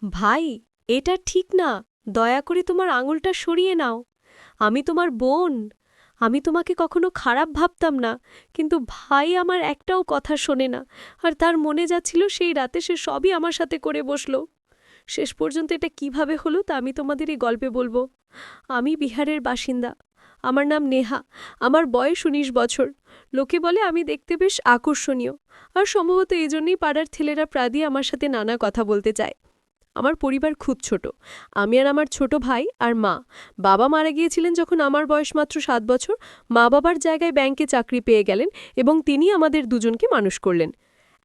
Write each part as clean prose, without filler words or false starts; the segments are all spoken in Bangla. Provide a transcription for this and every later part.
ভাই, এটা ঠিক না। দয়া করে তোমার আঙুলটা সরিয়ে নাও। আমি তোমার বোন। আমি তোমাকে কখনো খারাপ ভাবতাম না, কিন্তু ভাই আমার একটাও কথা শোনে না। আর তার মনে যাচ্ছিল সেই রাতে সে সবই আমার সাথে করে বসলো। শেষ পর্যন্ত এটা কিভাবে হলো তা আমি তোমাদের এই গল্পে বলবো। আমি বিহারের বাসিন্দা। আমার নাম নেহা। আমার বয়স ১৯ বছর। লোকে বলে আমি দেখতে বেশ আকর্ষণীয়। আর সম্ভবত এই জন্যই পাড়ার ছেলেরা প্রায়ই আমার সাথে নানা কথা বলতে চায়। আমার পরিবার খুব ছোট। আমি আর আমার ছোট ভাই আর মা। বাবা মারা গিয়েছিলেন যখন আমার বয়স মাত্র ৭ বছর। মা বাবার জায়গায় ব্যাংকে চাকরি পেয়ে গেলেন এবং তিনি আমাদের দুজনকে মানুষ করলেন।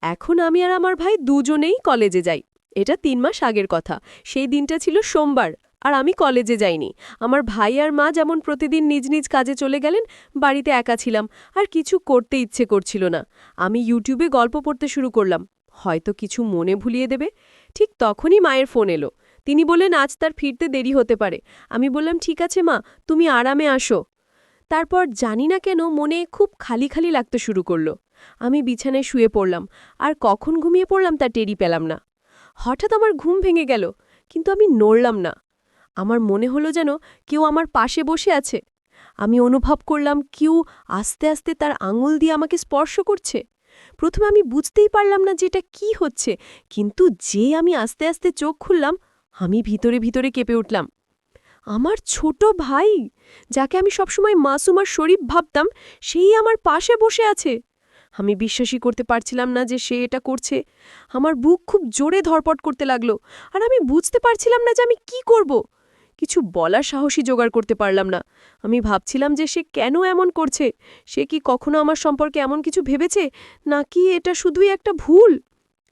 এখন আমি আর আমার ভাই দুজনেই কলেজে যাই। এটা ৩ মাস আগের কথা। সেই দিনটা ছিল সোমবার। আর আমি কলেজে যাইনি। আমার ভাই আর মা যেমন প্রতিদিন নিজ নিজ কাজে চলে গেলেন, বাড়িতে একা ছিলাম। আর কিছু করতে ইচ্ছে করছিল না। আমি ইউটিউবে গল্প পড়তে শুরু করলাম। হয়তো কিছু মনে ভুলিয়ে দেবে। ঠিক তখনই মায়ের ফোন এলো। তিনি বললেন আজ তার ফিরতে দেরি হতে পারে। আমি বললাম ঠিক আছে মা, তুমি আরামে আসো। তারপর জানি না কেন মনে খুব খালি খালি লাগতে শুরু করলো। আমি বিছানায় শুয়ে পড়লাম। আর কখন ঘুমিয়ে পড়লাম তা টেরই পেলাম না। হঠাৎ আমার ঘুম ভেঙে গেল, কিন্তু আমি নড়লাম না। আমার মনে হলো যেন কেউ আমার পাশে বসে আছে। আমি অনুভব করলাম কেউ আস্তে আস্তে তার আঙুল দিয়ে আমাকে স্পর্শ করছে। প্রথমে আমি বুঝতেই পারলাম না যে এটা কি হচ্ছে, কিন্তু যে আমি আস্তে আস্তে চোখ খুললাম, আমি ভিতরে ভিতরে কেঁপে উঠলাম। আমার ছোট ভাই, যাকে আমি সবসময় মাসুম আর শরীফ ভাবতাম, সেই আমার পাশে বসে আছে। আমি বিশ্বাসই করতে পারছিলাম না যে সে এটা করছে। আমার বুক খুব জোরে ধড়পড় করতে লাগলো। আর আমি বুঝতে পারছিলাম না যে আমি কি করব। কিছু বলার সাহসী জোগাড় করতে পারলাম না। আমি ভাবছিলাম যে সে কেন এমন করছে। সে কি কখনো আমার সম্পর্কে এমন কিছু ভেবেছে, নাকি এটা শুধুই একটা ভুল?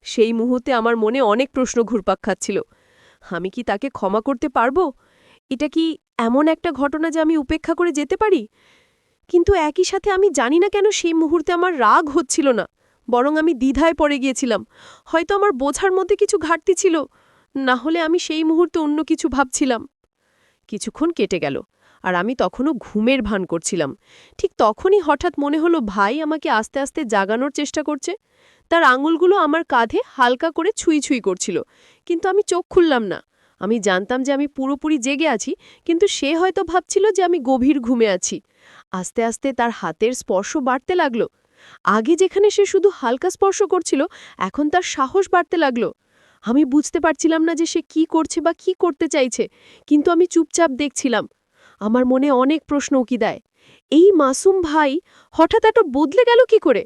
সেই মুহূর্তে আমার মনে অনেক প্রশ্ন ঘুরপাক খাচ্ছিল। আমি কি তাকে ক্ষমা করতে পারবো? এটা কি এমন একটা ঘটনা যে আমি উপেক্ষা করে যেতে পারি? কিন্তু একই সাথে আমি জানি না কেন সেই মুহূর্তে আমার রাগ হচ্ছিল না, বরং আমি দ্বিধায় পড়ে গিয়েছিলাম। হয়তো আমার বোঝার মধ্যে কিছু ঘাটতি ছিল, না হলে আমি সেই মুহূর্তে অন্য কিছু ভাবছিলাম। কিছুক্ষণ কেটে গেল, আর আমি তখনও ঘুমের ভান করছিলাম। ঠিক তখনই হঠাৎ মনে হলো ভাই আমাকে আস্তে আস্তে জাগানোর চেষ্টা করছে। তার আঙুলগুলো আমার কাঁধে হালকা করে ছুঁই ছুঁই করছিল, কিন্তু আমি চোখ খুললাম না। আমি জানতাম যে আমি পুরোপুরি জেগে আছি, কিন্তু সে হয়তো ভাবছিল যে আমি গভীর ঘুমে আছি। আস্তে আস্তে তার হাতের স্পর্শ বাড়তে লাগলো। আগে যেখানে সে শুধু হালকা স্পর্শ করছিল, এখন তার সাহস বাড়তে লাগলো। আমি বুঝতে পারছিলাম না যে সে কি করছে বা কি করতে চাইছে, কিন্তু আমি চুপচাপ দেখছিলাম। আমার মনে অনেক প্রশ্ন উকি দেয়। এই মাসুম ভাই হঠাৎ এত বদলে গেল কি করে?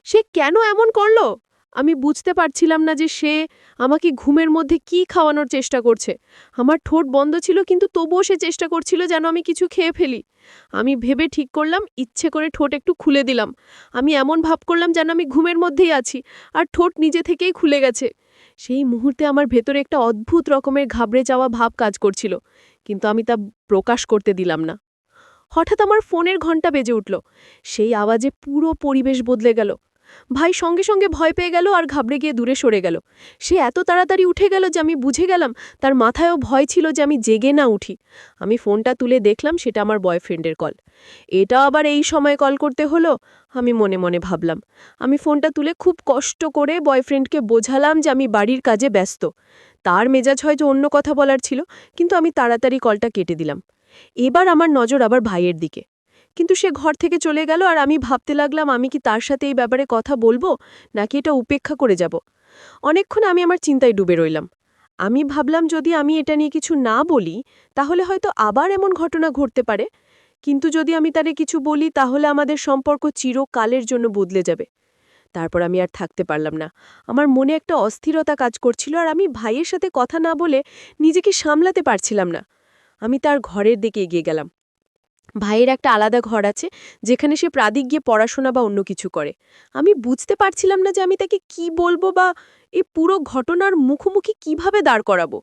সে কেন এমন করল? আমি বুঝতে পারছিলাম না যে সে আমাকে ঘুমের মধ্যে কি খাওয়ানোর চেষ্টা করছে। আমার ঠোঁট বন্ধ ছিল, কিন্তু তবুও সে চেষ্টা করছিল যেন আমি কিছু খেয়ে ফেলি। আমি ভেবে ঠিক করলাম, ইচ্ছে করে ঠোঁট একটু খুলে দিলাম। আমি এমন ভাব করলাম যেন আমি ঘুমের মধ্যেই আছি, আর ঠোঁট নিজে থেকেই খুলে গেছে। সেই মুহূর্তে আমার ভেতরে একটা অদ্ভুত রকমের ঘাবড়ে যাওয়া ভাব কাজ করছিল, কিন্তু আমি তা প্রকাশ করতে দিলাম না। হঠাৎ আমার ফোনের ঘণ্টা বেজে উঠল। সেই আওয়াজে পুরো পরিবেশ বদলে গেল। ভাই সঙ্গে সঙ্গে ভয় পেয়ে গেল আর ঘাবড়ে গিয়ে দূরে সরে গেল। সে এত তাড়াতাড়ি উঠে গেল যে আমি বুঝে গেলাম তার মাথায়ও ভয় ছিল যে আমি জেগে না উঠি। আমি ফোনটা তুলে দেখলাম সেটা আমার বয়ফ্রেন্ডের কল। এটা আবার এই সময় কল করতে হলো, আমি মনে মনে ভাবলাম। আমি ফোনটা তুলে খুব কষ্ট করে বয়ফ্রেন্ডকে বোঝালাম যে আমি বাড়ির কাজে ব্যস্ত। তার মেজাজ হয়তো অন্য কথা বলার ছিল, কিন্তু আমি তাড়াতাড়ি কলটা কেটে দিলাম। এবার আমার নজর আবার ভাইয়ের দিকে। কিন্তু সে ঘর থেকে চলে গেল, আর আমি ভাবতে লাগলাম আমি কি তার সাথে এই ব্যাপারে কথা বলবো, নাকি এটা উপেক্ষা করে যাব। অনেকক্ষণ আমি আমার চিন্তায় ডুবে রইলাম। আমি ভাবলাম যদি আমি এটা নিয়ে কিছু না বলি, তাহলে হয়তো আবার এমন ঘটনা ঘটতে পারে। কিন্তু যদি আমি তারে কিছু বলি, তাহলে আমাদের সম্পর্ক চিরকালের জন্য বদলে যাবে। তারপর আমি আর থাকতে পারলাম না। আমার মনে একটা অস্থিরতা কাজ করছিল, আর আমি ভাইয়ের সাথে কথা না বলে নিজেকে সামলাতে পারছিলাম না। আমি তার ঘরের দিকে এগিয়ে গেলাম। ভাইয়ের একটা আলাদা ঘর আছে, যেখানে সে প্রাদিক গিয়ে পড়াশোনা বা অন্য কিছু করে। আমি বুঝতে পারছিলাম না যে আমি তাকে কি বলবো বা এই পুরো ঘটনার মুখোমুখি কিভাবে দাঁড় করাবো।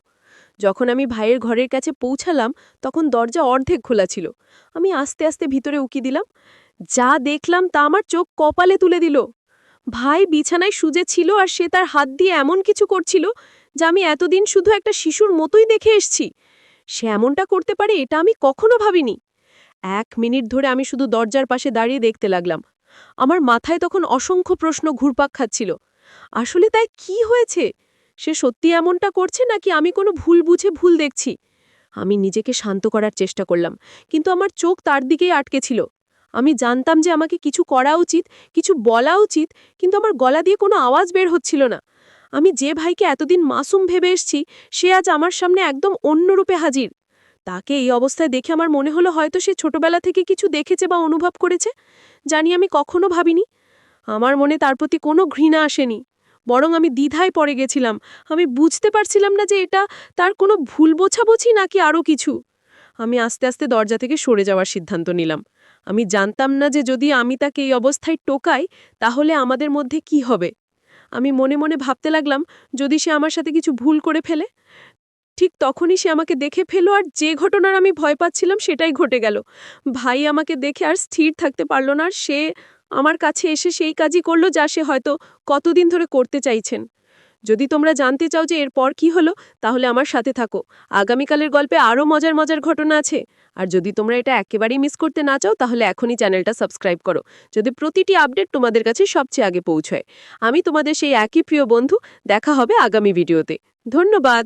যখন আমি ভাইয়ের ঘরের কাছে পৌঁছালাম, তখন দরজা অর্ধেক খোলা ছিল। আমি আস্তে আস্তে ভিতরে উকি দিলাম। যা দেখলাম তা আমার চোখ কপালে তুলে দিল। ভাই বিছানায় শুয়ে ছিল, আর সে তার হাত দিয়ে এমন কিছু করছিল যা আমি এতদিন শুধু একটা শিশুর মতোই দেখে এসছি। সে এমনটা করতে পারে এটা আমি কখনো ভাবিনি। ১ মিনিট ধরে আমি শুধু দরজার পাশে দাঁড়িয়ে দেখতে লাগলাম। আমার মাথায় তখন অসংখ্য প্রশ্ন ঘুরপাক খাচ্ছিল। আসলে তাই কি হয়েছে? সে সত্যি এমনটা করছে নাকি আমি কোনো ভুল বুঝে ভুল দেখছি? আমি নিজেকে শান্ত করার চেষ্টা করলাম, কিন্তু আমার চোখ তার দিকেই আটকে ছিল। আমি জানতাম যে আমাকে কিছু করা উচিত, কিছু বলা উচিত, কিন্তু আমার গলা দিয়ে কোনো আওয়াজ বের হচ্ছিল না। আমি যে ভাইকে এতদিন মাসুম ভেবে এসেছি, সে আজ আমার সামনে একদম অন্য রূপে হাজির। তাকে এই অবস্থায় দেখে আমার মনে হলো হয়তো সে ছোটবেলা থেকে কিছু দেখেছে বা অনুভব করেছে, জানি আমি কখনো ভাবিনি। আমার মনে তার প্রতি কোনো ঘৃণা আসেনি, বরং আমি দ্বিধায় পড়ে গেছিলাম। আমি বুঝতে পারছিলাম না যে এটা তার কোনো ভুল বোঝাবুঝি নাকি আরও কিছু। আমি আস্তে আস্তে দরজা থেকে সরে যাওয়ার সিদ্ধান্ত নিলাম। আমি জানতাম না যে যদি আমি তাকে এই অবস্থায় টোকাই, তাহলে আমাদের মধ্যে কি হবে। আমি মনে মনে ভাবতে লাগলাম, যদি সে আমার সাথে কিছু ভুল করে ফেলে। ঠিক তখনই সে আমাকে দেখে ফেলো, আর যে ঘটনার আমি ভয় পাচ্ছিলাম সেটাই ঘটে গেল। ভাই আমাকে দেখে আর স্থির থাকতে পারল না, আর সে আমার কাছে এসে সেই কাজই করলো যা সে হয়তো কতদিন ধরে করতে চাইছেন। যদি তোমরা জানতে চাও যে এরপর কি হলো, তাহলে আমার সাথে থাকো। আগামীকালের গল্পে আরও মজার মজার ঘটনা আছে। আর যদি তোমরা এটা একেবারেই মিস করতে না চাও, তাহলে এখনই চ্যানেলটা সাবস্ক্রাইব করো, যদি প্রতিটি আপডেট তোমাদের কাছে সবচেয়ে আগে পৌঁছয়। আমি তোমাদের সেই একই প্রিয় বন্ধু। দেখা হবে আগামী ভিডিওতে। ধন্যবাদ।